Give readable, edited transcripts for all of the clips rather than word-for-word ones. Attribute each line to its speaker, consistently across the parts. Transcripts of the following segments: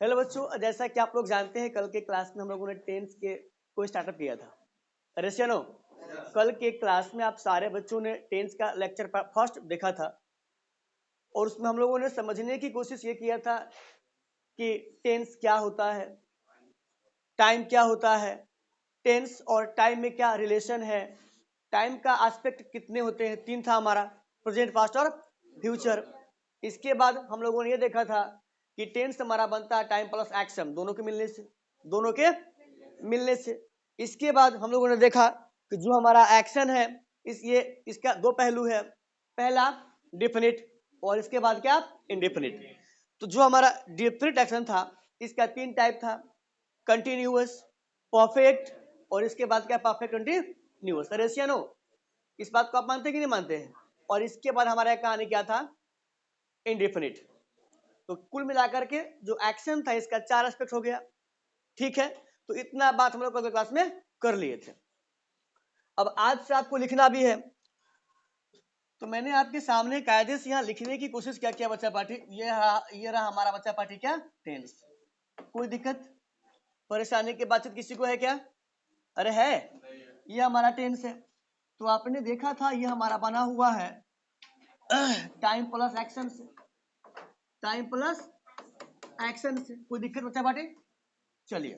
Speaker 1: Hello बच्चों, जैसा कि आप लोग जानते हैं कल के क्लास में हम लोगों ने टेंस के को स्टार्टअप किया था। रशियनो, कल के क्लास में आप सारे बच्चों ने टेंस का लेक्चर फर्स्ट देखा था और उसमें हम लोगों ने समझने की कोशिश ये किया था कि टेंस क्या होता है, टाइम क्या होता है, टेंस और टाइम में क्या रिलेशन है, टाइम का एस्पेक्ट कितने होते हैं, तीन था हमारा, प्रेजेंट, पास्ट और फ्यूचर। इसके बाद हम लोगों ने ये देखा था कि टेंस हमारा बनता है टाइम प्लस एक्शन, दोनों के मिलने से। इसके बाद हम लोगों ने देखा कि जो हमारा एक्शन है इसका दो पहलू है, पहला डिफिनिट और इसके बाद क्या, इनडिफिनिट। तो जो हमारा डिफिनिट एक्शन था इसका तीन टाइप था, कंटिन्यूअस, परफेक्ट और इसके बाद क्या, परफेक्ट कंटिन्यूअस। रेशियनो, इस बात को आप मानते हैं कि नहीं मानते हैं? और इसके बाद हमारा कहानी क्या था, इनडिफिनिट। तो कुल मिलाकर के जो एक्शन था इसका चार एस्पेक्ट हो गया। ठीक है, तो इतना बात हम लोग कल क्लास में कर लिए थे। अब आज से आपको लिखना भी है, तो मैंने आपके सामने कायदे से यहाँ लिखने की कोशिश किया बच्चा पार्टी। ये रहा हमारा बच्चा पार्टी क्या, टेंस। कोई दिक्कत परेशानी की बातचीत किसी को है क्या? अरे है, ये हमारा टेंस है। तो आपने देखा था ये हमारा बना हुआ है टाइम प्लस एक्शन से, टाइम प्लस एक्शन से। कोई दिक्कत बच्चा पार्टी? चलिए,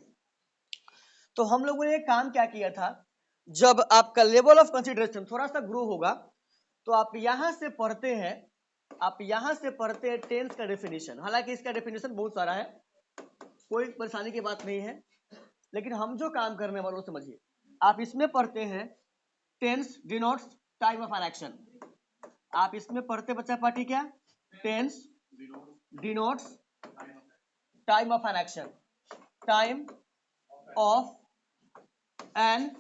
Speaker 1: तो हम लोगों ने काम क्या किया था, जब आपका लेवल ऑफ कंसिडरेशन थोड़ा सा ग्रो होगा तो आप यहां से पढ़ते हैं, टेंस का डेफिनेशन। हालांकि इसका डेफिनेशन बहुत सारा है, कोई परेशानी की बात नहीं है, लेकिन हम जो काम करने वालों समझिए, आप इसमें पढ़ते हैं tense denotes time of an action. आप इसमें पढ़ते बच्चा पार्टी क्या, tense denotes time of an action, time of an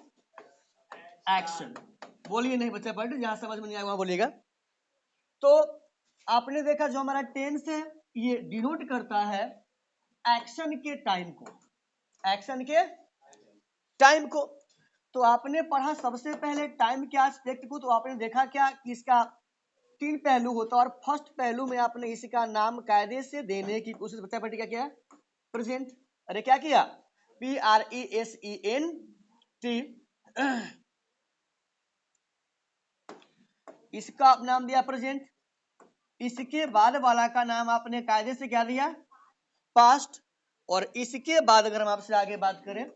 Speaker 1: action. बोलिए नहीं बच्चा पार्टी, जहां समझ में नहीं आया वहां बोलिएगा। तो आपने देखा जो हमारा टेंस है ये डिनोट करता है एक्शन के टाइम को, एक्शन के टाइम को। तो आपने पढ़ा सबसे पहले टाइम के एस्पेक्ट को, तो आपने देखा क्या कि इसका तीन पहलू होता है और फर्स्ट पहलू में आपने इसका नाम कायदे से देने की कोशिश, बच्चा पार्टी क्या किया, प्रेजेंट। अरे क्या किया, PRESENT, इसका नाम दिया प्रेजेंट। इसके बाद वाला का नाम आपने कायदे से क्या दिया, पास्ट। और इसके बाद अगर हम आपसे आगे बात करें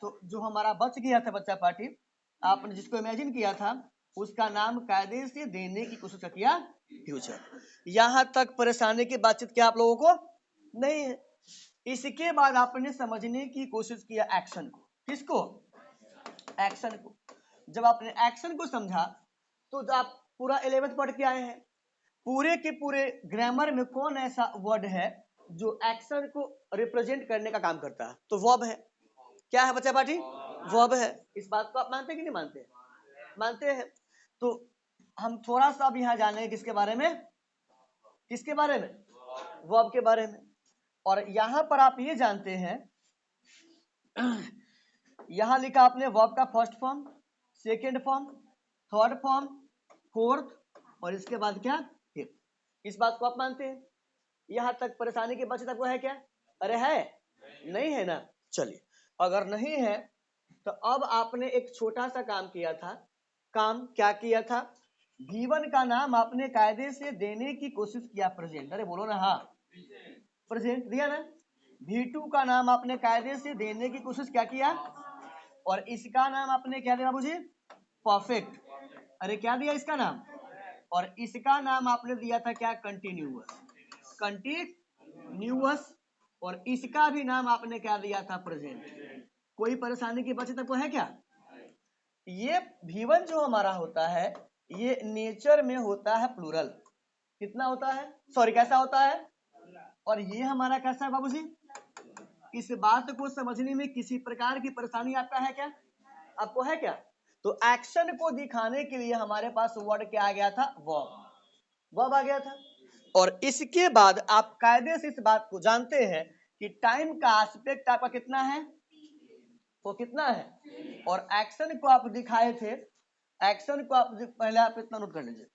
Speaker 1: तो जो हमारा बच गया था बच्चा पार्टी, आपने जिसको इमेजिन किया था उसका नाम कायदे से देने की कोशिश किया, फ्यूचर। यहां तक परेशानी की बातचीत क्या आप लोगों को नहीं है? इसके बाद आपने समझने की कोशिश किया एक्शन को। किसको, एक्शन को। जब आपने एक्शन को समझा तो आप पूरा 11th पढ़ के आए हैं, पूरे के पूरे ग्रामर में कौन ऐसा वर्ड है जो एक्शन को रिप्रेजेंट करने का काम करता है? तो वर्ब है। क्या है बच्चा पार्टी, वर्ब है। इस बात को आप मानते हैं कि नहीं मानते? मानते हैं। तो हम थोड़ा सा अब यहाँ जानेंगे किसके बारे में, किसके बारे में, वर्ब के बारे में। और यहां पर आप ये जानते हैं यहां लिखा आपने वर्ब का first form, second form, third form, fourth और इसके बाद क्या, फिफ्थ। इस बात को आप मानते हैं? यहां तक परेशानी की बात आपको है क्या? अरे है, नहीं है ना? चलिए, अगर नहीं है तो अब आपने एक छोटा सा काम किया था। काम क्या किया था, V1 का नाम आपने कायदे से देने की कोशिश किया, प्रेजेंट। अरे बोलो ना, हाँ प्रेजेंट दिया ना। V2 का नाम आपने कायदे से देने की कोशिश क्या किया, और इसका नाम आपने क्या दिया मुझे, परफेक्ट। अरे क्या दिया इसका नाम, और इसका नाम आपने दिया था क्या, कंटिन्यूअस, कंटिन्यूअस। और इसका भी नाम आपने क्या दिया था, प्रेजेंट। कोई परेशानी की बात आपको है क्या? ये V1 जो हमारा होता है ये नेचर में होता है प्लूरल। कितना होता है, सॉरी कैसा होता है, और ये हमारा कैसा है बाबूजी? इस बात को समझने में किसी प्रकार की परेशानी आपका है क्या, आपको है क्या? तो एक्शन को दिखाने के लिए हमारे पास वर्ड क्या आ गया था, वर्ब, वर्ब आ गया था। और इसके बाद आप कायदे से इस बात को जानते हैं कि टाइम का एस्पेक्ट आपका कितना है, वो कितना है, और एक्शन को आप दिखाए थे, एक्शन को आप पहले आप इतना नोट कर लीजिए।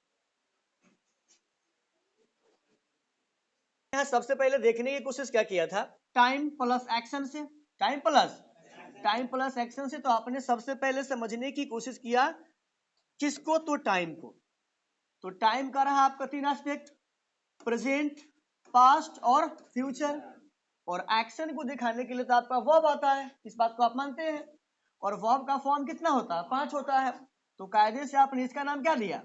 Speaker 1: यहाँ सबसे पहले देखने की कोशिश क्या किया था, टाइम प्लस एक्शन से, टाइम प्लस एक्शन से। तो आपने सबसे पहले समझने की कोशिश किया किसको, तो टाइम को। तो टाइम का रहा आपका 3 एस्पेक्ट, प्रेजेंट, पास्ट और फ्यूचर। और एक्शन को दिखाने के लिए तो आपका वर्ब आता है, इस बात को आप मानते हैं। और वर्ब का फॉर्म कितना होता है, 5 होता है। तो कायदे से आपने इसका नाम क्या दिया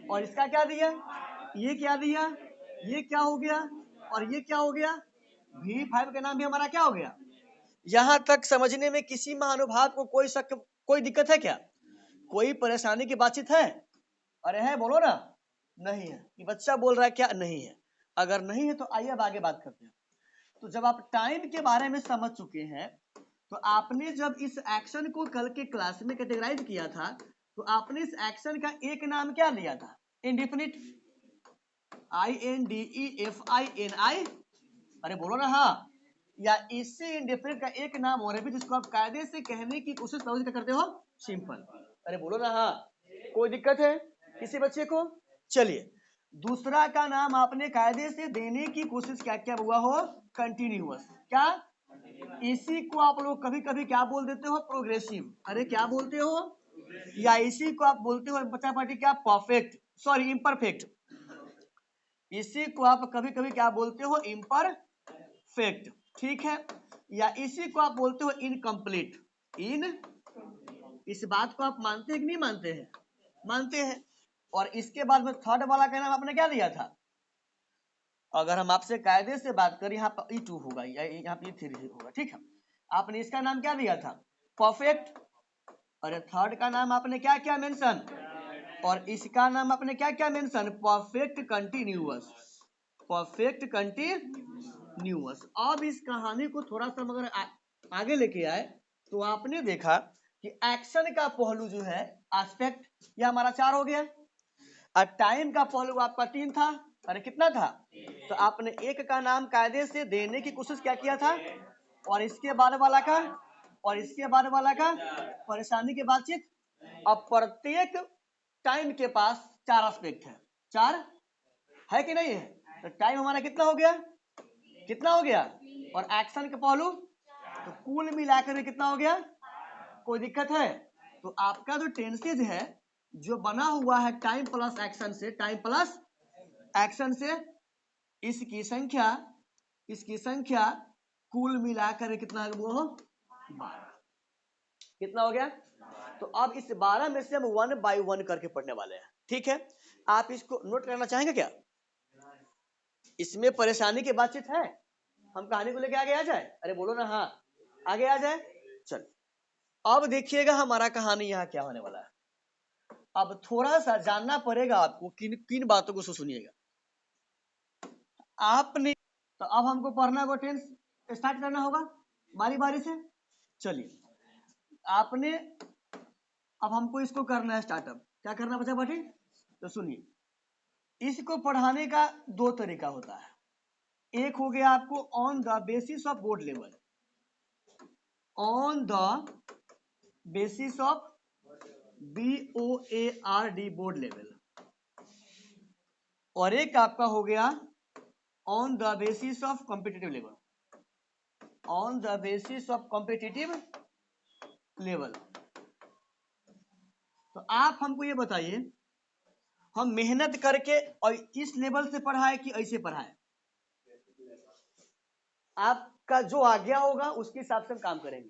Speaker 1: और इसका क्या दिया, ये क्या दिया, ये क्या हो गया और ये क्या हो गया, V5 का नाम भी हमारा क्या हो गया। यहां तक समझने में किसी महानुभाव को कोई शक, कोई दिक्कत है क्या, कोई परेशानी की बातचीत है? अरे है, बोलो ना। नहीं है, ये बच्चा बोल रहा है क्या, नहीं है। अगर नहीं है तो आइए अब आगे बात करते हैं। तो जब आप टाइम के बारे में समझ चुके हैं, तो आपने जब इस एक्शन को कल के क्लास में कैटेगराइज किया था, तो आपने इस एक्शन का एक नाम क्या लिया था, इंडेफिनिट, INDEFINI। अरे बोलो ना हाँ। या इसी इंडेफिनिट का एक नाम और भी जिसको आप कायदे से कहने की कोशिश करते हो, सिंपल। अरे बोलो ना हाँ, कोई दिक्कत है किसी बच्चे को? चलिए, दूसरा का नाम आपने कायदे से देने की कोशिश क्या हुआ हो, कंटिन्यूअस। क्या, इसी को आप लोग कभी कभी क्या बोल देते हो, प्रोग्रेसिव। अरे क्या बोलते हो, या इसी को आप बोलते हो बच्चा पार्टी क्या, परफेक्ट, सॉरी इम्परफेक्ट। इसी को आप कभी कभी क्या बोलते हो, इम्परफेक्ट, ठीक है। या इसी को आप बोलते हो इनकम्प्लीट, इस बात को आप मानते हैं कि नहीं मानते हैं, मानते हैं। और इसके बाद में थर्ड वाला का नाम आपने क्या दिया था, अगर हम आपसे कायदे से बात करें, यहाँ पर E2 होगा, यहाँ पे E3 होगा, ठीक है। आपने इसका नाम क्या दिया था, परफेक्ट। और थर्ड का नाम आपने क्या क्या मेंशन, और इसका नाम आपने क्या क्या mention, perfect continuous, perfect continuous. अब इस कहानी को थोड़ा सा मगर आगे लेके आए, तो आपने देखा कि एक्शन का पहलू जो है एस्पेक्ट, ये हमारा 4 हो गया, और टाइम का पहलू आपका 3 था। अरे कितना था, तो आपने एक का नाम कायदे से देने की कोशिश क्या किया था, और इसके बाद वाला का, और इसके बाद वाला का, परेशानी की बातचीत। अब प्रत्येक टाइम के पास 4 एस्पेक्ट है, 4 है कि नहीं है। तो टाइम हमारा कितना हो गया, कितना हो गया, और एक्शन के पहलू, तो कुल मिलाकर कितना हो गया, कोई दिक्कत है। तो आपका जो टेंसेज है जो बना हुआ है टाइम प्लस एक्शन से, टाइम प्लस एक्शन से, इसकी संख्या कुल मिलाकर कितना वो हो, 12। कितना हो गया, तो अब इस 12 में से हम 1 बाय 1 करके पढ़ने वाले हैं, ठीक है। आप इसको नोट करना चाहेंगे क्या, इसमें परेशानी की बातचीत है, हम कहानी को लेके आगे आ जाए, अरे बोलो ना हाँ, आगे आ जाए। चल अब देखिएगा हमारा कहानी यहाँ क्या होने वाला है। अब थोड़ा सा जानना पड़ेगा आपको, किन किन बातों को सुनिएगा आपने। तो अब हमको पढ़ना को टेंस स्टार्ट करना होगा बारी बारी से। चलिए आपने, अब हमको इसको करना है स्टार्टअप, क्या करना बचा बाटी, तो सुनिए, इसको पढ़ाने का 2 तरीका होता है। एक हो गया आपको on the basis of board level, on the basis of BOARD board level, और एक आपका हो गया on the basis of competitive level, on the basis of competitive level. तो आप हमको ये बताइए, हम मेहनत करके और इस लेवल से पढ़ाए कि ऐसे पढ़ाए, आपका जो आज्ञा होगा उसके हिसाब से हम काम करेंगे।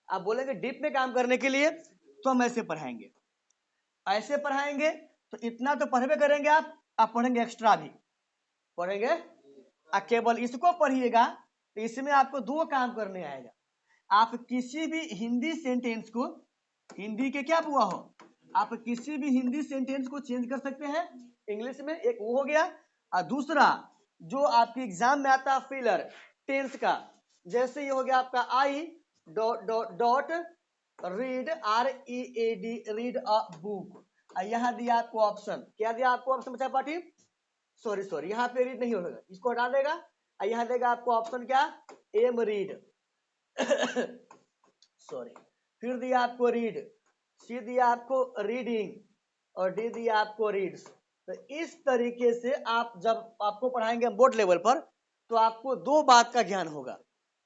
Speaker 1: आप बोलेंगे डीप में काम करने के लिए, तो हम ऐसे पढ़ाएंगे, ऐसे पढ़ाएंगे, तो इतना तो पढ़वे करेंगे आप पढ़ेंगे एक्स्ट्रा भी पढ़ेंगे। केवल इसको पढ़िएगा तो इसमें आपको 2 काम करने आएगा। आप किसी भी हिंदी सेंटेंस को, हिंदी के क्या हुआ हो, आप किसी भी हिंदी सेंटेंस को चेंज कर सकते हैं इंग्लिश में, एक वो हो गया। और दूसरा जो आपके एग्जाम में आता है फिलर टेंस का, जैसे ये हो गया आपका I dot read READ read a book, यहाँ दिया आपको ऑप्शन, क्या दिया आपको ऑप्शन बचा पाठी, सॉरी यहाँ पे रीड नहीं होगा, इसको हटा देगा, यहाँ देगा आपको ऑप्शन क्या, एम रीड सॉरी, फिर दिया आपको रीड, सी दिया आपको रीडिंग, और डी दिया आपको रीड्स। तो इस तरीके से आप जब आपको पढ़ाएंगे बोर्ड लेवल पर, तो आपको दो बात का ज्ञान होगा।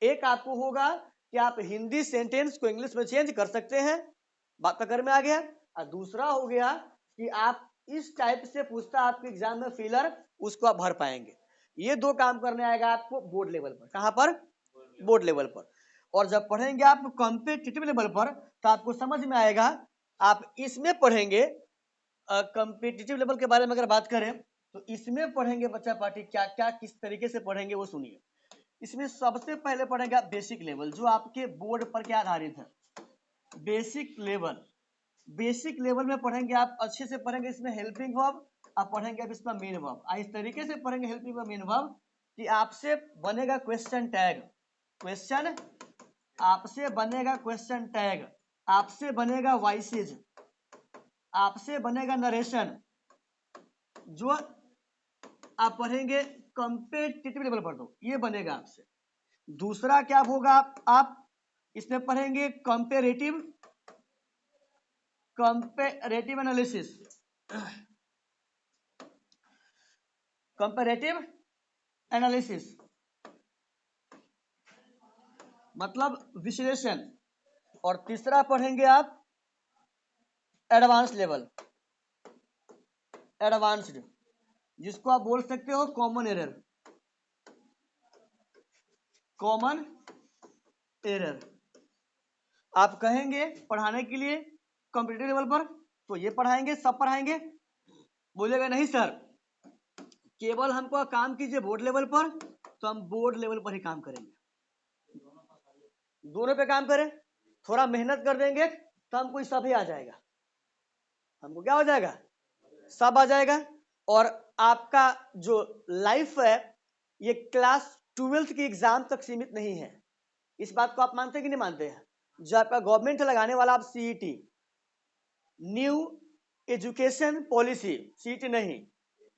Speaker 1: एक आपको होगा कि आप हिंदी सेंटेंस को इंग्लिश में चेंज कर सकते हैं, बात पकड़ में आ गया। और दूसरा हो गया कि आप इस टाइप से पूछता आपके एग्जाम में फिलर, उसको आप भर पाएंगे। ये दो काम करने आएगा आपको बोर्ड लेवल पर। कहां पर? बोर्ड लेवल पर। और जब पढ़ेंगे आप कॉम्पिटिटिव लेवल पर तो आपको समझ में आएगा। आप इसमें पढ़ेंगे कॉम्पिटिटिव लेवल के बारे में अगर बात करें तो इसमें पढ़ेंगे बच्चा पार्टी क्या क्या किस तरीके से पढ़ेंगे वो सुनिए। इसमें सबसे पहले पढ़ेंगे आप बेसिक लेवल, जो आपके बोर्ड पर क्या आधारित है, बेसिक लेवल। बेसिक लेवल में पढ़ेंगे आप अच्छे से पढ़ेंगे। इसमें हेल्पिंग वर्ब आप पढ़ेंगे, अब इसमें मेन वर्ब। इस तरीके से पढ़ेंगे हेल्पिंग वर्ब, मेन वर्ब, कि आपसे बनेगा क्वेश्चन टैग। क्वेश्चन आपसे बनेगा क्वेश्चन टैग, आपसे बनेगा वॉइसेज, आपसे बनेगा नरेशन, जो आप पढ़ेंगे कंपेटिटिव लेवल पर, तो ये बनेगा आपसे। दूसरा क्या होगा, आप इसमें पढ़ेंगे कंपेरेटिव एनालिसिस। कंपेरेटिव एनालिसिस मतलब विश्लेषण। और तीसरा पढ़ेंगे आप एडवांस लेवल, एडवांस्ड, जिसको आप बोल सकते हो कॉमन एरर। कॉमन एरर आप कहेंगे पढ़ाने के लिए कंप्यूटर लेवल पर, तो ये पढ़ाएंगे, सब पढ़ाएंगे। बोलेगा नहीं सर, केवल हमको काम कीजिए बोर्ड लेवल पर, तो हम बोर्ड लेवल पर ही काम करेंगे। दोनों पे काम करें, थोड़ा मेहनत कर देंगे तो हमको सब ही आ जाएगा। हमको क्या हो जाएगा? सब आ जाएगा। और आपका जो लाइफ है ये क्लास 12th की एग्जाम तक सीमित नहीं है। इस बात को आप मानते हैं कि नहीं मानते हैं? जो आपका गवर्नमेंट लगाने वाला, आप CET, new education policy, CET नहीं,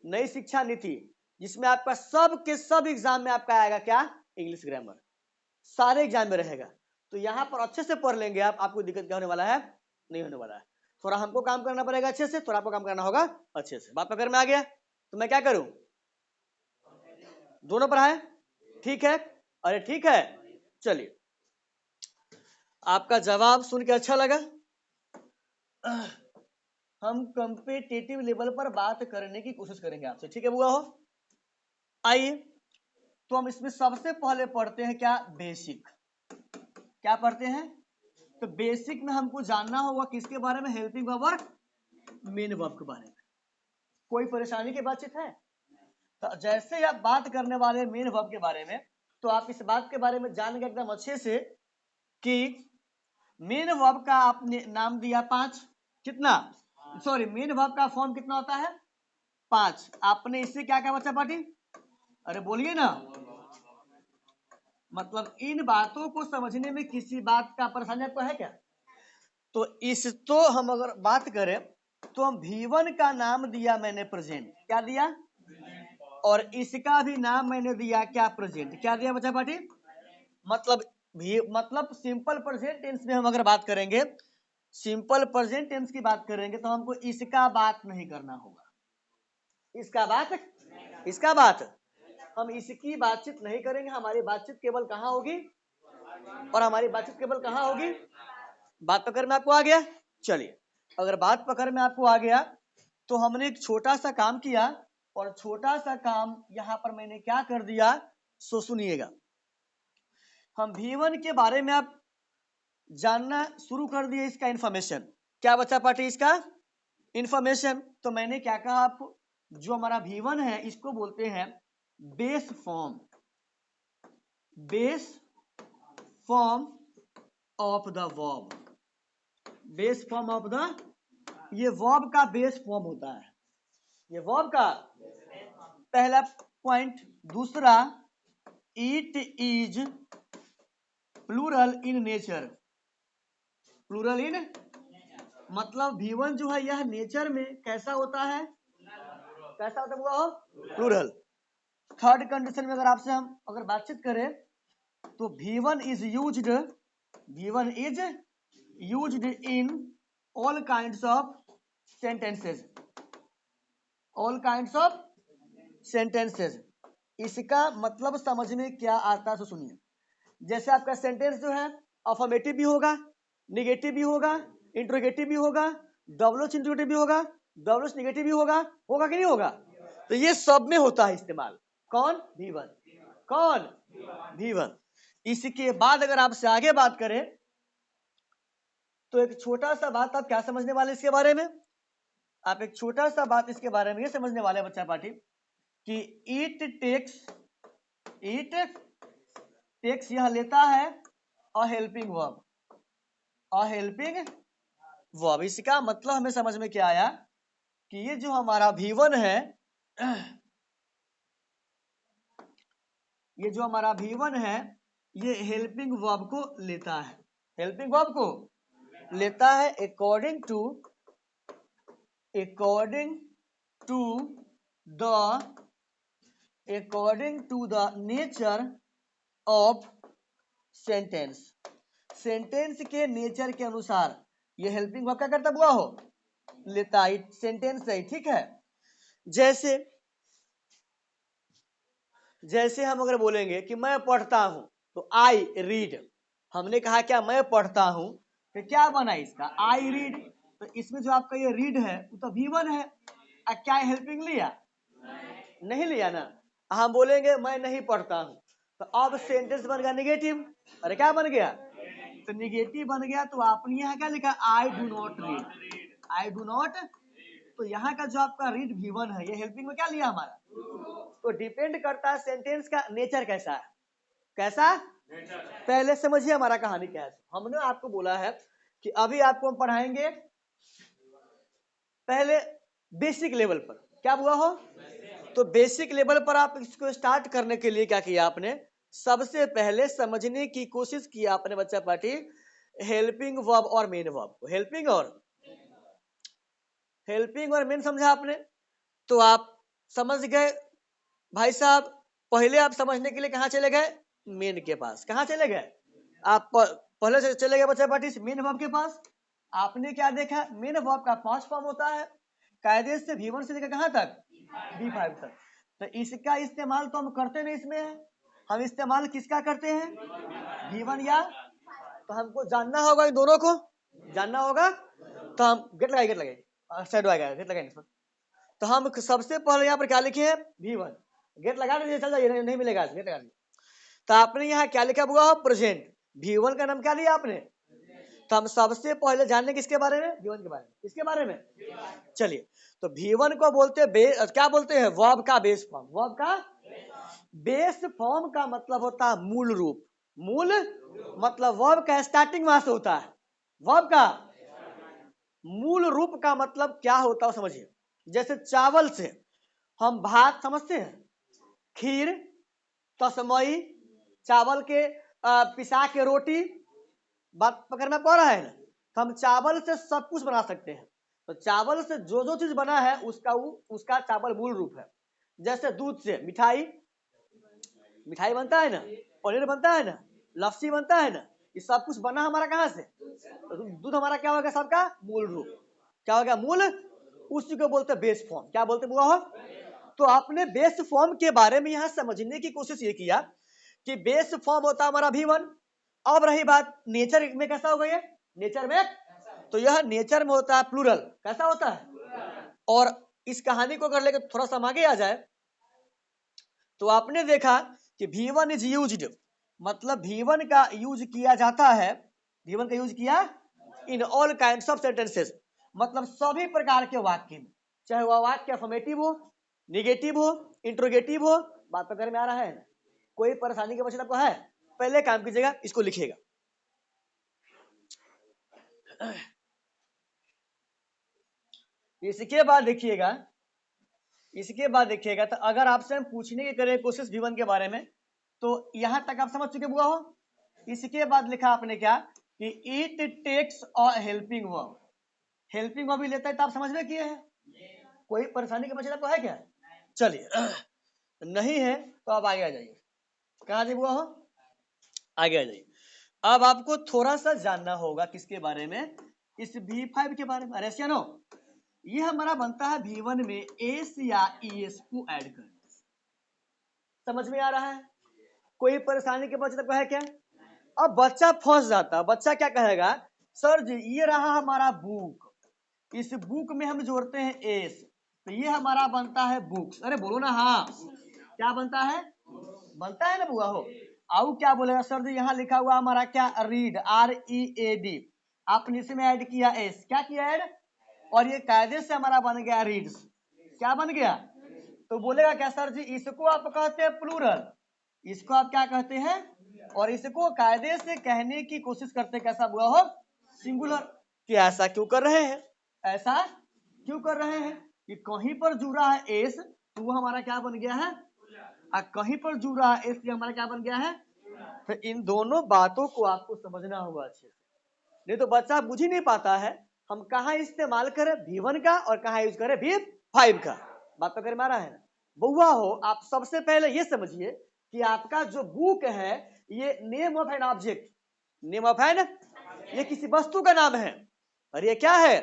Speaker 1: नई शिक्षा नीति, जिसमें आपका सब के सब एग्जाम में आपका आएगा क्या? इंग्लिश ग्रामर, सारे एग्जाम में रहेगा। तो यहाँ पर अच्छे से पढ़ लेंगे आप, आपको दिक्कत क्या होने वाला है? नहीं होने वाला है। थोड़ा हमको काम करना पड़ेगा अच्छे से, थोड़ा आपको काम करना होगा अच्छे से। बात पकड़ में आ गया? तो मैं क्या करूं? दोनों पढ़ाए? ठीक है? अरे ठीक है, चलिए। आपका जवाब सुन के अच्छा लगा। हम कंपेटिटिव लेवल पर बात करने की कोशिश करेंगे आपसे, ठीक है बुआ हो? आइए, तो हम इसमें सबसे पहले पढ़ते हैं क्या? बेसिक। क्या पढ़ते हैं? तो बेसिक में हमको जानना होगा किसके बारे में? हेल्पिंग वर्ब और मेन वर्ब के बारे में। कोई परेशानी की बातचीत है? तो जैसे आप बात करने वाले मेन वर्ब के बारे में, तो आप इस बात के बारे में जान गए एकदम अच्छे से कि मेन वर्ब का आपने नाम दिया 5। कितना? सॉरी, मेन वर्ब का फॉर्म कितना होता है? 5। आपने इससे क्या क्या बच्चा पार्टी? अरे बोलिए ना। मतलब इन बातों को समझने में किसी बात का परेशानी आपको है क्या? तो इस, तो हम अगर बात करें तो हम V1 का नाम दिया मैंने प्रेजेंट। क्या दिया? और इसका भी नाम मैंने दिया क्या? प्रेजेंट। क्या दिया बच्चा पार्टी? मतलब सिंपल प्रेजेंट टेंस में हम अगर बात करेंगे, सिंपल प्रेजेंट टेंस की बात करेंगे, तो हमको इसका बात नहीं करना होगा। इसका बात हम इसकी बातचीत नहीं करेंगे। हमारी बातचीत केवल कहां होगी? और हमारी बातचीत केवल कहां होगी? बात पकड़ में आपको आ गया? चलिए, अगर बात पकड़ में आपको आ गया तो हमने एक छोटा सा काम किया, और छोटा सा काम यहां पर मैंने क्या कर दिया, सो सुनिएगा। हम V1 के बारे में आप जानना शुरू कर दिए, इसका इंफॉर्मेशन। क्या बच्चा पार्टी? इसका इंफॉर्मेशन। तो मैंने क्या कहा आपको, जो हमारा V1 है इसको बोलते हैं base form, base form of the verb. Base form of the, ये वर्ब का बेस फॉर्म होता है, ये वर्ब का पहला पॉइंट। दूसरा, it is plural in nature. Plural in मतलब V1 जो है यह नेचर में कैसा होता है? कैसा होता हुआ हो? प्लूरल। थर्ड कंडीशन में अगर आपसे हम अगर बातचीत करें तो V1 is used, V1 is used in all kinds of sentences, all kinds of sentences. इसका मतलब समझ में क्या आता है तो सुनिए। जैसे आपका सेंटेंस जो है अफर्मेटिव भी होगा, निगेटिव भी होगा, इंट्रोगेटिव भी होगा, डबल इंट्रोगेटिव भी होगा, डबल निगेटिव भी होगा कि नहीं होगा? तो ये सब में होता है इस्तेमाल। कौन? V1। कौन? V1। इसके बाद अगर आपसे आगे बात करें तो एक छोटा सा बात आप क्या समझने वाले इसके बारे में? आप एक छोटा सा बात इसके बारे में ये समझने वाले बच्चा पार्टी कि इट टेक्स यह लेता है अ हेल्पिंग वर्ब, अ हेल्पिंग वर्ब। इसका मतलब हमें समझ में क्या आया कि ये जो हमारा V1 है, ये जो हमारा V1 है ये हेल्पिंग वर्ब को लेता है, हेल्पिंग वर्ब को लेता है according to the nature of sentence. Sentence के नेचर के अनुसार ये हेल्पिंग वर्ब क्या करता हुआ हो? लेता है। सेंटेंस है, ठीक है। जैसे हम अगर बोलेंगे कि मैं पढ़ता हूं तो आई रीड, हमने कहा क्या मैं पढ़ता हूं, तो क्या बना इसका? I read. तो इसमें जो आपका ये रीड है वो तो V1 है। क्या हेल्पिंग लिया? नहीं लिया ना। हम बोलेंगे मैं नहीं पढ़ता हूं तो अब सेंटेंस बन गया निगेटिव। अरे क्या बन गया? तो निगेटिव बन गया। तो आपने यहाँ क्या लिखा? आई do not read, I do not. तो यहाँ का जो आपका रीड V1 है ये हेल्पिंग में क्या लिया हमारा? तो डिपेंड करता है सेंटेंस का नेचर कैसा है। कैसा? पहले समझिए हमारा कहानी क्या है। हमने आपको बोला है कि अभी आपको हम पढ़ाएंगे पहले बेसिक लेवल पर। क्या हुआ हो? तो बेसिक लेवल पर आप इसको स्टार्ट करने के लिए क्या किया आपने? सबसे पहले समझने की कोशिश की आपने बच्चा पार्टी हेल्पिंग वर्ब और मेन वर्ब को। हेल्पिंग और मेन समझा आपने तो आप समझ गए भाई साहब। पहले आप समझने के लिए कहां चले गए? मेन के पास। कहां चले गए आप? पहले से चले गए बच्चा पार्टी मेन वर्ब के पास। आपने क्या देखा? मेन वर्ब का 5 फॉर्म होता है कायदे से V1 से लेकर कहां तक? V5 तक। तो इसका इस्तेमाल तो हम करते नहीं इसमें है। हम इस्तेमाल किसका करते हैं? V1 या। तो हमको जानना होगा इन दोनों को, जानना होगा। तो हम गेट लगाए साइड आएगा गेट लगाएंगे। तो हम सबसे पहले यहाँ पर क्या लिखे हैं? V1। गेट लगा दीजिए, चल जाइए, नहीं मिलेगा गेट लगा दीजिए। तो आपने यहाँ क्या लिखा हुआ हो? प्रेजेंट। V1 का नाम क्या लिया आपने? तो हम सबसे पहले जानने किसके बारे में? V1 के बारे में। किसके बारे में? चलिए, तो V1 को बोलते हैं क्या बोलते हैं? वर्ब का बेस फॉर्म। वर्ब का बेस फॉर्म का मतलब होता है मूल रूप। मूल मतलब वर्ब का स्टार्टिंग वहां से होता है। वर्ब का मूल रूप का मतलब क्या होता है समझिए। जैसे चावल से हम भात समझते हैं, खीर, तस्मई, चावल के पिसा के रोटी, बात पकड़ में पड़ रहा है ना। तो हम चावल से सब कुछ बना सकते हैं। तो चावल से जो जो चीज बना है उसका चावल मूल रूप है। जैसे दूध से मिठाई बनता है ना, पनीर बनता है ना, लस्सी बनता है ना, ये सब कुछ बना हमारा कहाँ से? तो दूध हमारा क्या होगा? सबका मूल रूप। क्या हो गया? मूल। उसी को बोलते हैं बेस फॉर्म। क्या बोलते हैं? तो आपने बेस फॉर्म के बारे में यहां समझने की कोशिश ये किया कि बेस फॉर्म होता हमारा V1। अब रही बात नेचर में कैसा होगा ये? नेचर में तो यह नेचर में होता है प्लूरल। कैसा होता है? और इस कहानी को अगर लेकर थोड़ा सा आगे आ जाए तो आपने देखा कि V1 इज यूज्ड, मतलब V1 का यूज किया जाता है। V1 का यूज किया in all kinds of sentences, मतलब सभी प्रकार के वाक्य में, चाहे वह वाक्य अफर्मेटिव हो, निगेटिव हो, इंट्रोगेटिव हो। बात पकड़ में आ रहा है ना? कोई परेशानी का वचन आपको है? पहले काम कीजिएगा, इसको लिखिएगा। इसके बाद देखिएगा तो अगर आपसे हम पूछने की करें कोशिश V1 के बारे में तो यहां तक आप समझ चुके हुआ हो। इसके बाद लिखा आपने क्या कि it takes a helping verb. Helping verb भी लेता है तो आप समझ में किए हैं। कोई परेशानी का मतलब है क्या? चलिए, नहीं है तो आप आगे आ जाइए। कहां हुआ हो? आगे आ जाइए। अब आपको थोड़ा सा जानना होगा किसके बारे में? इस V5 के बारे में। अरे नो, ये हमारा बनता है V1 में एस या ES को ऐड कर। समझ में आ रहा है? कोई परेशानी के बच्चे तक है क्या? अब बच्चा फंस जाता है। बच्चा क्या कहेगा, सर जी ये रहा हमारा बुक, इस बुक में हम जोड़ते हैं एस, तो ये हमारा बनता है बुक्स। अरे बोलो ना, हाँ क्या बनता है? बनता है ना बुआ हो। आओ क्या बोलेगा, सर जी यहाँ लिखा हुआ हमारा क्या, रीड, READ, आपने इसमें ऐड किया एस, क्या किया ऐड, और ये कायदे से हमारा बन गया रीड्स। क्या बन गया? तो बोलेगा क्या, सर जी इसको आप कहते हैं प्लूरल, इसको आप क्या कहते हैं, और इसको कायदे से कहने की कोशिश करते कैसा बुआ हो, सिंगुलर। कि ऐसा क्यों कर रहे हैं, ऐसा क्यों कर रहे हैं कि कहीं पर जुड़ा है एस तो वो हमारा क्या बन गया है, और कहीं पर जुड़ा है एस, हमारा क्या बन गया है। तो इन दोनों बातों को आपको समझना होगा अच्छे से, नहीं तो बच्चा बुझ ही नहीं पाता है हम कहाँ इस्तेमाल करें V1 का और कहाँ यूज करें V5 का। बात तो कर मारा है ना बउआ हो। आप सबसे पहले ये समझिए कि आपका जो बुक है ये name of an object, name of an, ये किसी वस्तु का नाम है, और ये क्या है,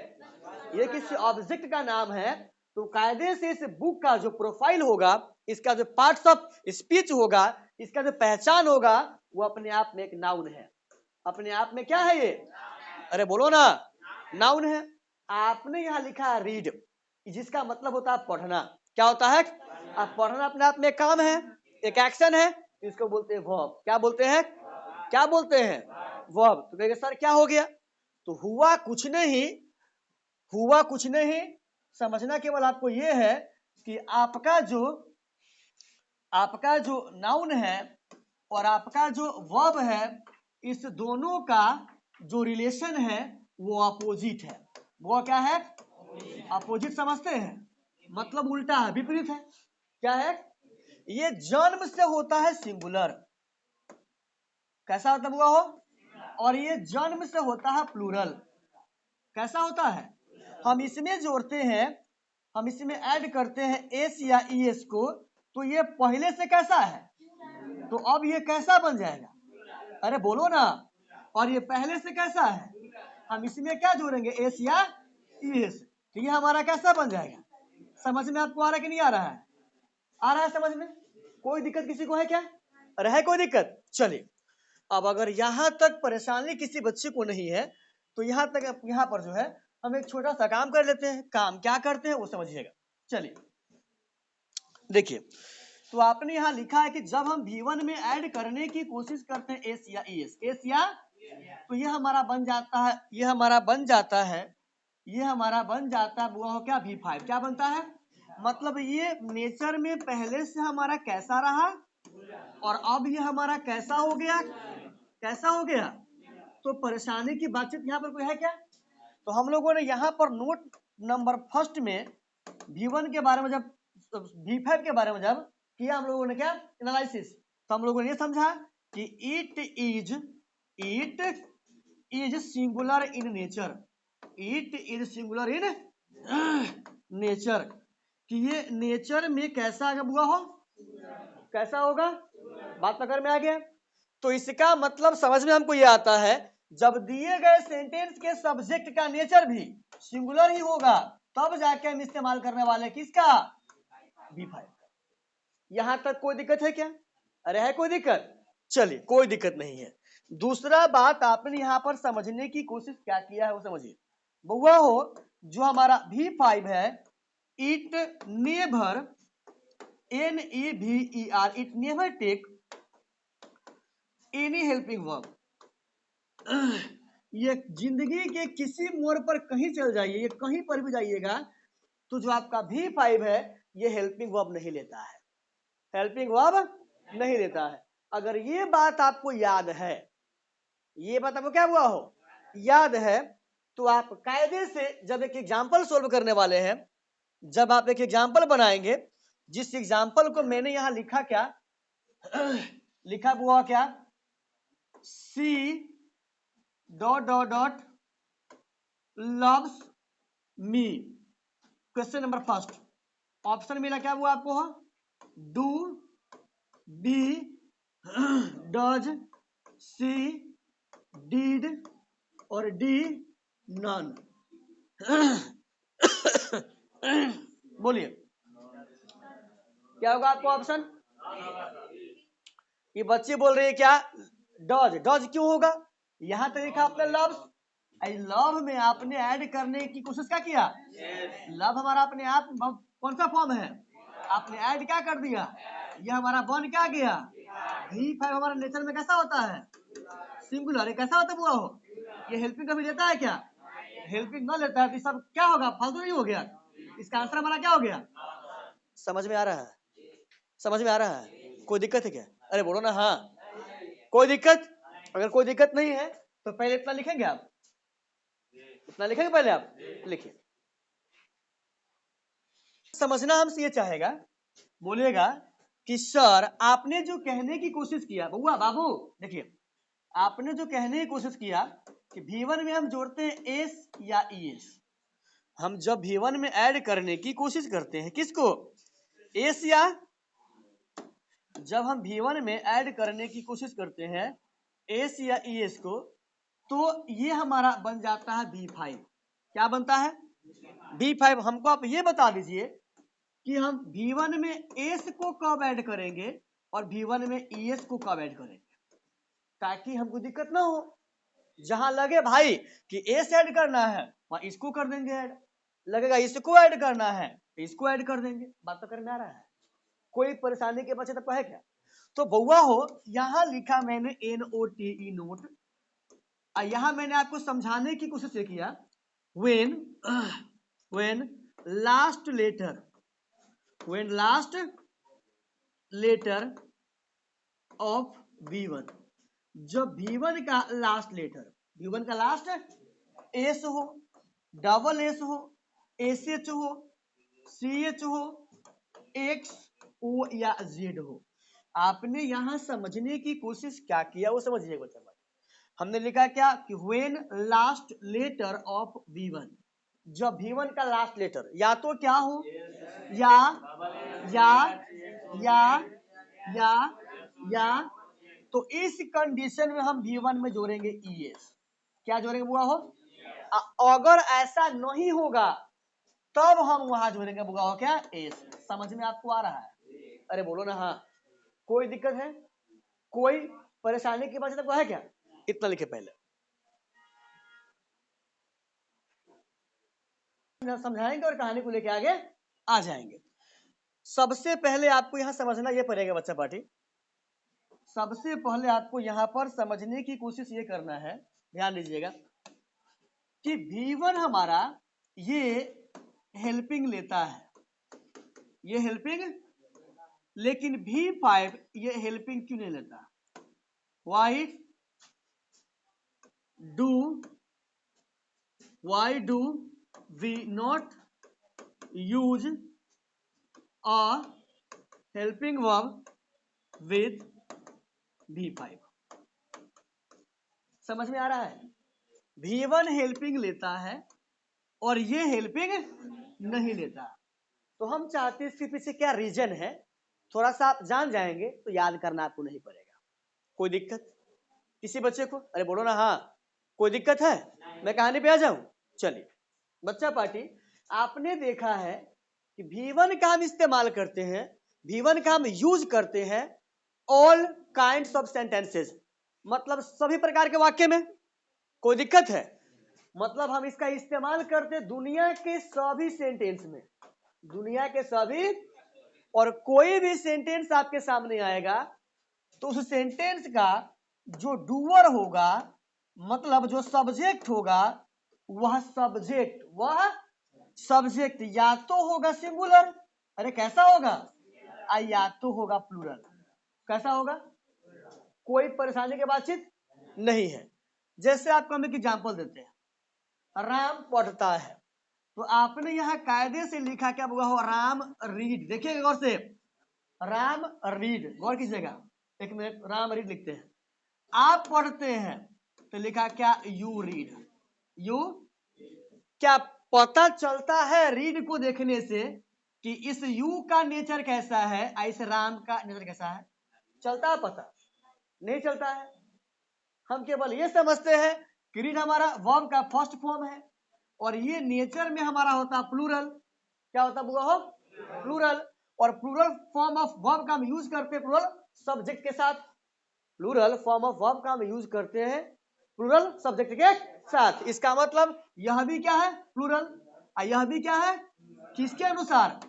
Speaker 1: ये किसी ऑब्जेक्ट का नाम है। तो कायदे से इस बुक का जो प्रोफाइल होगा, इसका जो पार्ट्स ऑफ स्पीच होगा, इसका जो पहचान होगा, वो अपने आप में एक नाउन है। अपने आप में क्या है ये, अरे बोलो ना, नाउन है। आपने यहाँ लिखा है रीड, जिसका मतलब होता है पढ़ना। क्या होता है, अब पढ़ना अपने आप में एक काम है, एक एक्शन है, इसको बोलते हैं वर्ब। क्या बोलते हैं, क्या बोलते हैं, वर्ब। तो कहेंगे सर क्या हो गया, तो हुआ कुछ नहीं, हुआ कुछ नहीं। समझना केवल आपको ये है कि आपका जो नाउन है और आपका जो वर्ब है, इस दोनों का जो रिलेशन है वो अपोजिट है। वो क्या है, अपोजिट समझते हैं, मतलब उल्टा है, विपरीत है। क्या है, ये जन्म से होता है सिंगुलर, कैसा होता हुआ हो, और ये जन्म से होता है प्लूरल। कैसा होता है, हम इसमें जोड़ते हैं, हम इसमें ऐड करते हैं एस या ईएस को, तो ये पहले से कैसा है, तो अब ये कैसा बन जाएगा, अरे बोलो ना, और ये पहले से कैसा है, हम इसमें क्या जोड़ेंगे, एस या ईएस, तो ये हमारा कैसा बन जाएगा। समझ में आपको आ रहा है कि नहीं आ रहा है, आ रहा है समझ में, कोई दिक्कत किसी को है क्या, अरे है कोई दिक्कत। चलिए अब अगर यहां तक परेशानी किसी बच्चे को नहीं है तो यहां तक, यहां पर जो है हम एक छोटा सा काम कर लेते हैं। काम क्या करते हैं वो समझिएगा। चलिए देखिए, तो आपने यहां लिखा है कि जब हम V1 में ऐड करने की कोशिश करते हैं एस या ईएस, एस या, तो ये हमारा बन जाता है, ये हमारा बन जाता है, ये हमारा बन जाता है वो क्या, V5। क्या बनता है, मतलब ये नेचर में पहले से हमारा कैसा रहा और अब ये हमारा कैसा हो गया, कैसा हो गया। तो परेशानी की बातचीत यहाँ पर कोई है क्या, तो हम लोगों ने यहाँ पर नोट नंबर फर्स्ट में V1 के बारे में जब, V5 के बारे में जब किया हम लोगों ने क्या एनालिसिस, तो हम लोगों ने ये समझा कि it is singular in nature, it is singular in nature, कि ये नेचर में कैसा हुआ हो, कैसा होगा। बात पकड़ में आ गया। तो इसका मतलब समझ में हमको ये आता है, जब दिए गए सेंटेंस के सब्जेक्ट का नेचर भी सिंगुलर ही होगा तब जाके हम इस्तेमाल करने वाले किसका, V5। यहां तक कोई दिक्कत है क्या, अरे है कोई दिक्कत, चलिए कोई दिक्कत नहीं है। दूसरा बात आपने यहां पर समझने की कोशिश क्या किया है वो समझिए। बउआ हो, जो हमारा V5 है, it never, NEVER, it never take any helping verb. ये जिंदगी के किसी मोड़ पर कहीं चल जाइए, ये कहीं पर भी जाइएगा, तो जो आपका V5 है ये हेल्पिंग वर्ब नहीं लेता है, हेल्पिंग वर्ब नहीं लेता है। अगर ये बात आपको याद है, ये बात आपको क्या हुआ हो, याद है, तो आप कायदे से जब एक एग्जाम्पल सोल्व करने वाले हैं, जब आप एक एग्जाम्पल बनाएंगे, जिस एग्जाम्पल को मैंने यहां लिखा क्या लिखा हुआ क्या, C dot dot dot loves me, question number first, option मिला क्या हुआ आपको, do, B, does, C, did और डी नन। बोलिए क्या होगा आपको ऑप्शन, ये बच्चे बोल रहे हैं क्या, डॉज। डॉज क्यों होगा, यहां तक लिखा आपने लव, लव में आपने ऐड करने की कोशिश क्या किया, लव हमारा अपने आप कौन सा फॉर्म है, आपने ऐड क्या कर दिया, ये हमारा बन क्या गया, V5 हमारा नेचर में कैसा होता है, सिंगुलर। ये कैसा होता है बुआ हो, ये हेल्पिंग कभी देता है क्या, हेल्पिंग न लेता है तो सब क्या होगा, फालतू नहीं हो गया, इसका आंसर हमारा क्या हो गया। समझ में आ रहा है, समझ में आ रहा है, कोई दिक्कत है क्या, अरे बोलो ना हाँ, कोई दिक्कत, अगर कोई दिक्कत नहीं है तो पहले इतना लिखेंगे आप, इतना लिखेंगे पहले आप, लिखिए। समझना हमसे ये चाहेगा, बोलिएगा कि सर आपने जो कहने की कोशिश किया, बउआ बाबू देखिए, आपने जो कहने की कोशिश किया कि V1 में हम जोड़ते हैं एस या ES, हम जब V1 में ऐड करने की कोशिश करते हैं किसको, एस या, जब हम V1 में ऐड करने की कोशिश करते हैं एस या ES को, तो ये हमारा बन जाता है V5। क्या बनता है, V5। हमको आप ये बता दीजिए कि हम V1 में एस को कब ऐड करेंगे और V1 में ES को कब ऐड करेंगे, ताकि हमको दिक्कत ना हो, जहां लगे भाई कि एस ऐड करना है वहां इसको कर देंगे ऐड, लगेगा इसको ऐड करना है तो इसको ऐड कर देंगे। बात तो करने आ रहा है, कोई परेशानी के बच्चे तक है क्या। तो बउआ हो यहां लिखा मैंने NOTE नोट, यहां मैंने आपको समझाने की कोशिश किया, when last letter of V1, जब V1 का लास्ट लेटर, V1 का लास्ट एस हो, डबल एस हो, SH हो, CH हो, X O या Z हो, आपने यहां समझने की कोशिश क्या किया वो समझिएगा बच्चा। हमने लिखा क्या कि when last letter of V1, जब V1 का लास्ट लेटर या तो क्या हो, या या तो इस कंडीशन में हम V1 में जोड़ेंगे ES। क्या जोड़ेंगे बुआ हो, अगर ऐसा नहीं होगा तब हम वहां जोड़ेंगे बुआ हो क्या, एस। समझ में आपको आ रहा है, अरे बोलो ना हाँ, कोई दिक्कत है, कोई परेशानी की बात है क्या, इतना लिखे पहले, समझाएंगे और कहानी को लेके आगे आ जाएंगे। सबसे पहले आपको यहां समझना ये पड़ेगा बच्चा पार्टी, सबसे पहले आपको यहां पर समझने की कोशिश ये करना है, ध्यान दीजिएगा कि V1 हमारा ये हेल्पिंग लेता है, ये हेल्पिंग, लेकिन V5 ये हेल्पिंग क्यों नहीं लेता, why do we not use a helping verb with V5। समझ में आ रहा है, V1 हेल्पिंग लेता है और ये हेल्पिंग नहीं लेता, तो हम चाहते हैं इसके पीछे क्या रीजन है, थोड़ा सा आप जान जाएंगे तो याद करना आपको नहीं पड़ेगा। कोई दिक्कत किसी बच्चे को, अरे बोलो ना हाँ, कोई दिक्कत है, मैं कहानी पे आ जाऊं। चलिए बच्चा पार्टी, आपने देखा है कि V1 का हम इस्तेमाल करते हैं, V1 का हम यूज करते हैं ऑल काइंड्स ऑफ सेंटेंसेस, मतलब सभी प्रकार के वाक्य में। कोई दिक्कत है, मतलब हम इसका इस्तेमाल करते दुनिया के सभी सेंटेंस में, दुनिया के सभी, और कोई भी सेंटेंस आपके सामने आएगा तो उस सेंटेंस का जो डूअर होगा, मतलब जो सब्जेक्ट होगा, वह सब्जेक्ट या तो होगा सिंगुलर, अरे कैसा होगा, या तो होगा प्लूरल। कैसा होगा, कोई परेशानी की बातचीत नहीं है। जैसे आपको हम एक एग्जांपल देते हैं, राम पढ़ता है, तो आपने यहां कायदे से लिखा क्या हुआ हो, राम रीड। देखिएगा गौर से, राम रीड, गौर कीजिएगा, एक मिनट, राम रीड लिखते हैं। आप पढ़ते हैं तो लिखा क्या, यू रीड। यू, क्या पता चलता है रीड को देखने से कि इस यू का नेचर कैसा है, इस राम का नेचर कैसा है, चलता है पता, नहीं चलता है। हम केवल ये समझते हैं कि रीड हमारा वर्ब का फर्स्ट फॉर्म है और ये नेचर में हमारा होता प्लूरल। क्या होता बुआ हो, प्लूरल। और प्लूरल फॉर्म ऑफ वर्ब का हम यूज करते हैं प्लूरल सब्जेक्ट के साथ। प्लूरल फॉर्म ऑफ वर्ब का हम यूज करते हैं प्लूरल सब्जेक्ट के साथ। इसका मतलब यह भी क्या है प्लूरल, यह भी क्या है किसके अनुसार,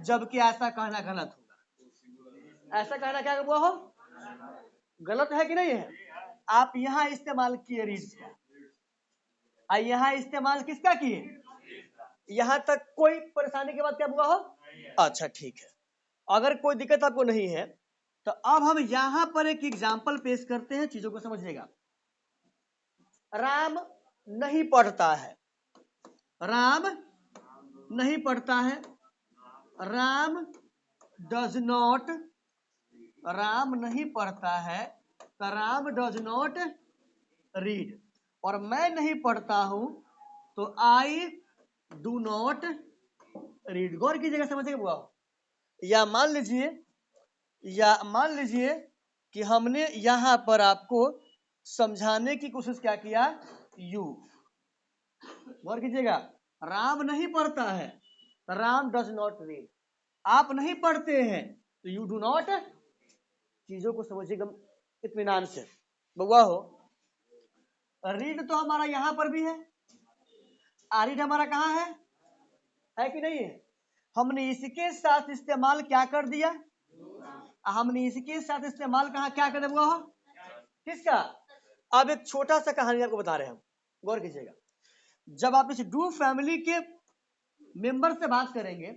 Speaker 1: जबकि ऐसा कहना गलत होगा। ऐसा कहना क्या हुआ हो, गलत है कि नहीं है। आप यहां इस्तेमाल किए रीड का, यहां इस्तेमाल किसका किए, यहां तक कोई परेशानी के बाद क्या हुआ हो। अच्छा ठीक है, अगर कोई दिक्कत आपको नहीं है तो अब हम यहां पर एक एग्जाम्पल पेश करते हैं, चीजों को समझिएगा। राम नहीं पढ़ता है, राम नहीं पढ़ता है, राम डज नॉट, राम नहीं पढ़ता है तो राम डज नॉट रीड, और मैं नहीं पढ़ता हूं तो आई डू नॉट रीड। गौर कीजिएगा, समझिएगा बुआ। या मान लीजिए कि हमने यहां पर आपको समझाने की कोशिश क्या किया, यू। गौर कीजिएगा, राम नहीं पढ़ता है, राम डज नॉट रीड। आप नहीं पढ़ते हैं तो यू डू नॉट। चीजों को समझिएगा इत्मीनान से बउआ हो। रीड तो हमारा यहां पर भी है, रीड हमारा कहां है कि नहीं है। हमने इसके साथ इस्तेमाल क्या कर दिया, हमने इसके साथ इस्तेमाल कहा क्या कर दिया हो, किसका। अब एक छोटा सा कहानी आपको बता रहे हैं हम, गौर कीजिएगा। जब आप इस डू फैमिली के मेंबर से बात करेंगे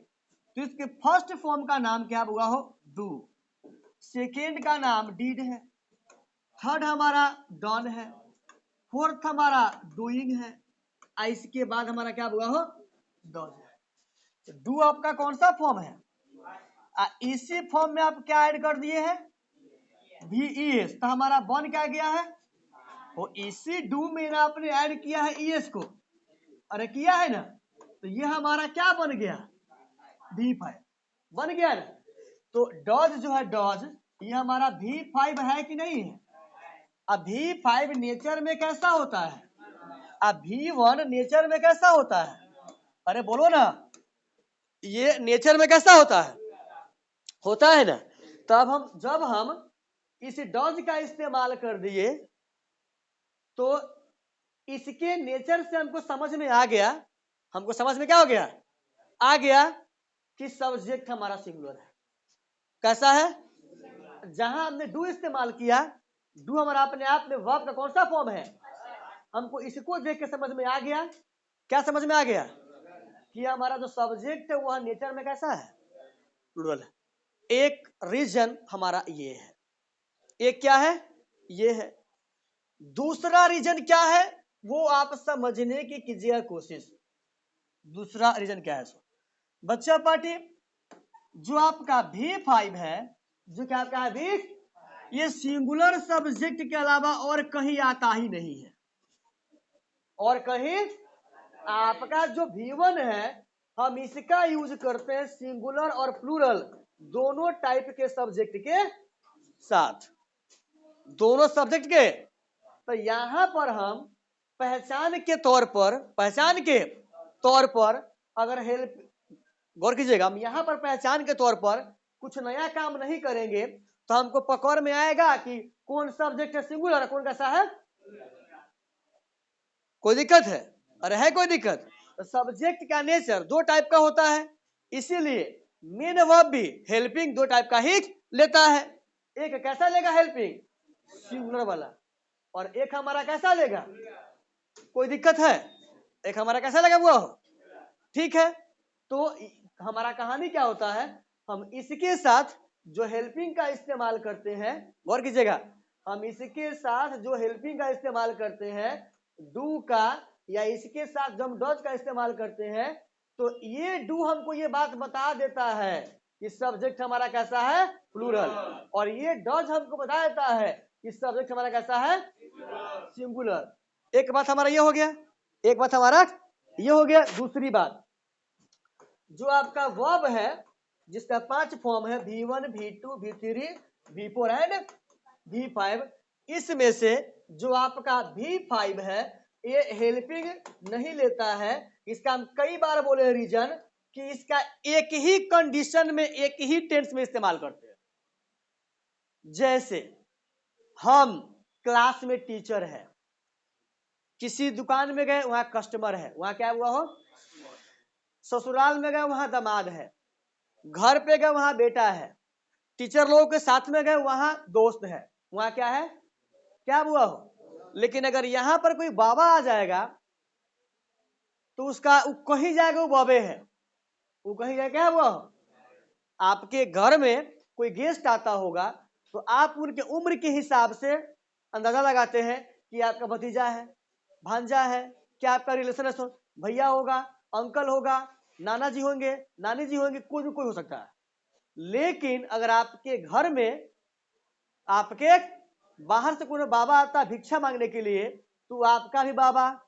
Speaker 1: तो इसके फर्स्ट फॉर्म का नाम क्या हुआ हो, डू। सेकेंड का नाम डीड है, थर्ड हमारा डन है, फोर्थ हमारा डूइंग है, इसके बाद हमारा क्या हुआ हो, डज है। डू आपका कौन सा फॉर्म है, इसी फॉर्म में आप क्या ऐड कर दिए हैं, VES, तो हमारा बन क्या गया है, वो इसी डू में ना आपने ऐड किया है ES को, अरे किया है ना, तो ये हमारा क्या बन गया, V5 बन गया ना। तो डॉज जो है, डॉज ये हमारा V5 है कि नहीं है। अब V5 नेचर में कैसा होता है, अब V1 नेचर में कैसा होता है, अरे बोलो ना, ये नेचर में कैसा होता है ना। तब जब हम इस डॉज का इस्तेमाल कर दिए तो इसके नेचर से हमको समझ में आ गया, हमको समझ में क्या हो गया, आ गया कि सब्जेक्ट हमारा सिंगुलर है। कैसा है, जहां हमने डू इस्तेमाल किया, डू हमारा अपने आप में वर्ब का कौन सा फॉर्म है, हमको इसको देख के समझ में आ गया, क्या समझ में आ गया कि हमारा जो सब्जेक्ट है वह नेचर में कैसा है, प्लूरल है। एक रीजन हमारा ये है, एक क्या है, ये है। दूसरा रीजन क्या है वो आप समझने की कीजिएगा कोशिश। दूसरा रीजन क्या है, बच्चा पार्टी, जो आपका V5 है, जो क्या आपका है V, ये सिंगुलर सब्जेक्ट के अलावा और कहीं आता ही नहीं है, और कहीं आपका जो V1 है हम इसका यूज करते हैं सिंगुलर और प्लूरल दोनों टाइप के सब्जेक्ट के साथ, दोनों सब्जेक्ट के। तो यहां पर हम पहचान के तौर पर अगर हेल्प, गौर कीजिएगा, हम यहां पर पहचान के तौर पर कुछ नया काम नहीं करेंगे तो हमको पकड़ में आएगा कि कौन सब्जेक्ट है सिंगुलर, कौन कैसा है। कोई दिक्कत है, अरे है कोई दिक्कत। तो सब्जेक्ट का नेचर दो टाइप का होता है, इसीलिए मेन वर्ब भी हेल्पिंग दो टाइप का ही लेता है। एक कैसा लेगा, हेल्पिंग सिंगुलर वाला, और एक हमारा कैसा लेगा, कोई दिक्कत है, एक हमारा कैसा लगा हुआ हो, ठीक है। तो हमारा कहानी क्या होता है, हम इसके साथ जो हेल्पिंग का इस्तेमाल करते हैं, गौर कीजिएगा, हम इसके साथ जो हेल्पिंग का इस्तेमाल करते हैं डू का, या इसके साथ जो हम डज का इस्तेमाल करते हैं, तो ये डू हमको ये बात बता देता है कि सब्जेक्ट हमारा कैसा है, प्लूरल, और ये डज हमको बता देता है कि सब्जेक्ट हमारा कैसा है, सिंगुलर। एक बात हमारा ये हो गया, एक बात हमारा ये हो गया। दूसरी बात, जो आपका वर्ब है जिसका 5 फॉर्म है, V1, V2, V3, V4 and V5, इसमें से जो आपका V5 है ये हेल्पिंग नहीं लेता है। इसका हम कई बार बोले रीजन, कि इसका एक ही कंडीशन में एक ही टेंस में इस्तेमाल करते हैं। जैसे हम क्लास में टीचर है, किसी दुकान में गए वहां कस्टमर है, वहां क्या हुआ हो, ससुराल में गए वहां दामाद है, घर पे गए वहां बेटा है, टीचर लोगों के साथ में गए वहां दोस्त है, वहां क्या है, क्या हुआ हो। लेकिन अगर यहां पर कोई बाबा आ जाएगा तो उसका वो कहीं जाएगा वो बाबे है, वो कहीं जाएगा क्या हुआ हो। आपके घर में कोई गेस्ट आता होगा तो आप उनके उम्र के हिसाब से अंदाजा लगाते हैं कि आपका भतीजा है, भांजा है, क्या आपका रिलेशन है, भैया होगा, अंकल होगा, नाना जी होंगे, नानी जी होंगे, कोई भी कोई हो सकता है। लेकिन अगर आपके घर में आपके बाहर से कोई बाबा आता भिक्षा मांगने के लिए तो आपका भी बाबा,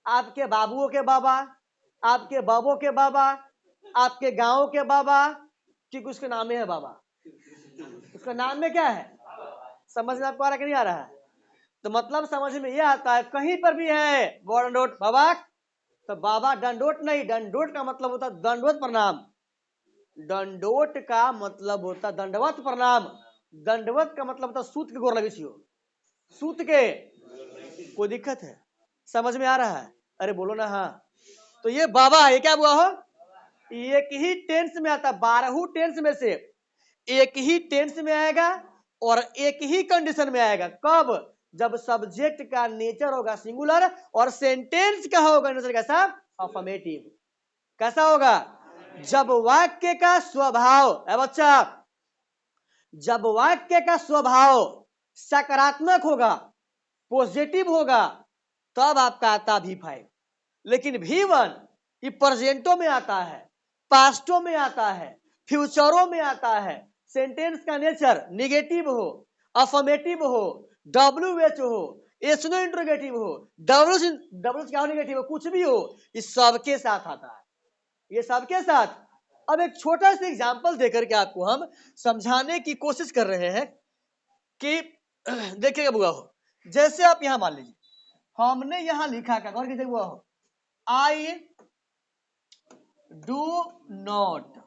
Speaker 1: आपके बाबुओं के बाबा, आपके बाबों के बाबा, आपके गांव के बाबा, क्योंकि उसके नाम में है बाबा, उसका नाम में क्या है, समझ में आपको आ रहा कि नहीं आ रहा है। तो मतलब समझ में ये आता है कहीं पर भी है डंडोट बाबा, तो बाबा डंडोट नहीं, डंडोट का मतलब होता है दंडवत प्रणाम, दंडोट का मतलब होता दंडवत प्रणाम, दंडवत का मतलब होता सूत के गोर लगे छियो, सूत के, कोई दिक्कत है, समझ में आ रहा है, अरे बोलो ना हाँ। तो ये बाबा है, क्या हुआ हो, एक ही टेंस में आता, 12 टेंस में से एक ही टेंस में आएगा और एक ही कंडीशन में आएगा। कब, जब सब्जेक्ट का नेचर होगा सिंगुलर और सेंटेंस का होगा नेचर कैसा, अफर्मेटिव। कैसा होगा, जब वाक्य का स्वभाव है बच्चा, जब वाक्य का स्वभाव सकारात्मक होगा, पॉजिटिव होगा, तब आपका आता V5। लेकिन V1 ये प्रेजेंटो में आता है, पास्टो में आता है, फ्यूचरों में आता है, सेंटेंस का नेचर निगेटिव हो, अफर्मेटिव हो, WH हो, एसनो इंट्रोगेटिव हो, डब्ल्यू क्या हो, निगेटिव हो, कुछ भी हो, ये सबके साथ आता है, ये सबके साथ। अब एक छोटा सा एग्जांपल देकर के आपको हम समझाने की कोशिश कर रहे हैं कि देखिएगा बुआ हो, जैसे आप यहां मान लीजिए हमने यहां लिखा क्या, और किसे बुआ हो, आई do not,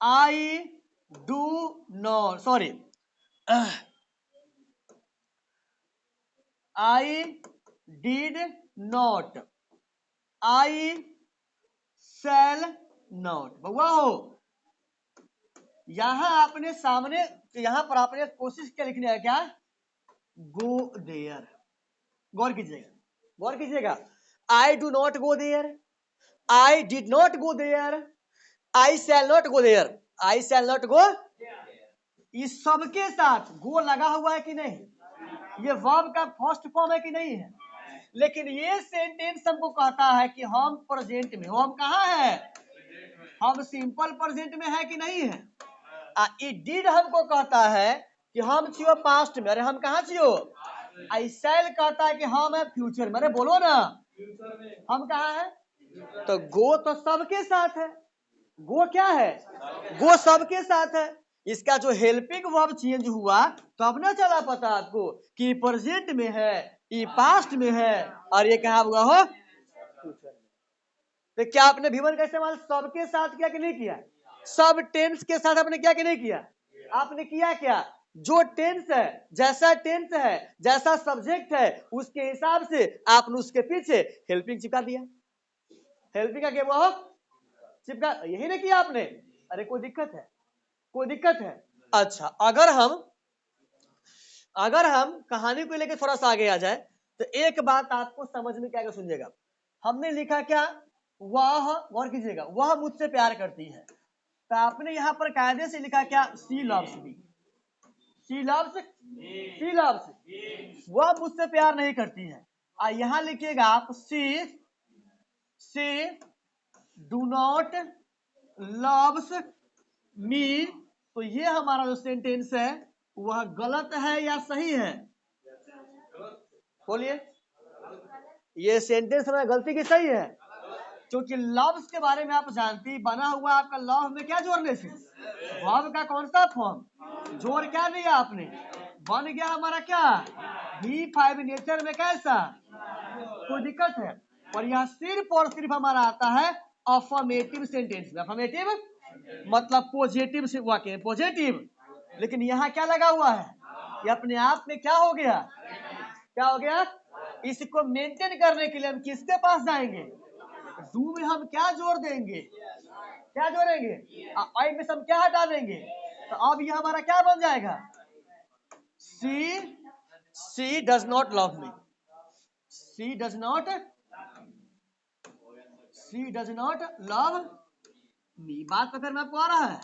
Speaker 1: I do not, sorry I did not, I shall not. बउआ हो यहां आपने सामने, यहां पर आपने कोशिश क्या लिखने है, क्या, गो देयर, गौर कीजिएगा, गौर कीजिएगा, I do not go there, I did not go there, I shall not go there, I shall not go, इस सबके साथ गो लगा हुआ है कि नहीं, ये वर्ब का फर्स्ट फॉर्म है कि नहीं है। लेकिन ये सेंटेंस हमको कहता है कि हम प्रेजेंट में, हम कहाँ है, हम सिंपल प्रेजेंट में है कि नहीं है। इट डिड हमको कहता है कि हम छियो पास्ट में, अरे हम कहाँ छियो, आई शैल कहता है कि हम है फ्यूचर में, अरे बोलो ना हम कहाँ है। तो गो तो सबके साथ है, गो क्या है, गो सबके साथ है। इसका जो हेल्पिंग वर्ब चेंज हुआ तो अब ना चला पता आपको कि प्रेजेंट में है, ये पास्ट में है, और ये कहा हुआ हो फ्यूचर में। तो क्या आपने V1 का इस्तेमाल सबके साथ किया कि नहीं किया, सब टेंस के साथ आपने किया कि नहीं किया, आपने किया क्या, जो टेंस है, जैसा टेंस है, जैसा सब्जेक्ट है, उसके हिसाब से आपने उसके पीछे हेल्पिंग चिपका दिया, हेल्पिंग का क्या हुआ चिपका, यही नहीं किया आपने, अरे कोई दिक्कत है, कोई दिक्कत है। अच्छा अगर हम कहानी को लेकर थोड़ा सा आगे आ जाए तो एक बात आपको समझ में क्या सुनिएगा, हमने लिखा क्या, वह, गौर कीजिएगा, वह मुझसे प्यार करती है, तो आपने यहां पर कायदे से लिखा क्या, सी लव्स मी, सी लव्स, वह मुझसे प्यार नहीं करती है। यहां लिखिएगा आप सी डू नॉट लव्स मी, तो ये हमारा जो सेंटेंस है वह गलत है या सही है, बोलिए, ये सेंटेंस हमारा गलती की सही है, क्योंकि लव्स के बारे में आप जानती, बना हुआ आपका लव में क्या जोड़ने से, वर्ब का कौन सा फॉर्म, जोड़ क्या दिया आपने, बन गया हमारा क्या, V5 नेचर में कैसा, कोई दिक्कत है। और यह सिर्फ और सिर्फ हमारा आता है अफर्मेटिव सेंटेंस में, अफर्मेटिव मतलब पॉजिटिव से वाक्य पॉजिटिव, लेकिन यहाँ क्या लगा हुआ है, ये अपने आप में क्या हो गया, क्या हो गया, इसको मेंटेन करने के लिए हम किसके पास जाएंगे, डू में हम क्या जोड़ देंगे, क्या जोड़ेंगे, आई में से हम क्या हटा देंगे, तो अब ये हमारा क्या बन जाएगा, she does not love me, she does not love me. बात पकड़ में आपको आ रहा है,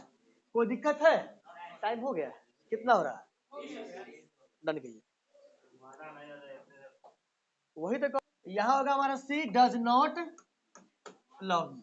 Speaker 1: कोई दिक्कत है, टाइम हो गया, कितना हो रहा है, डन कीजिए, वही तो यहाँ होगा हमारा सी डज नॉट लव मी।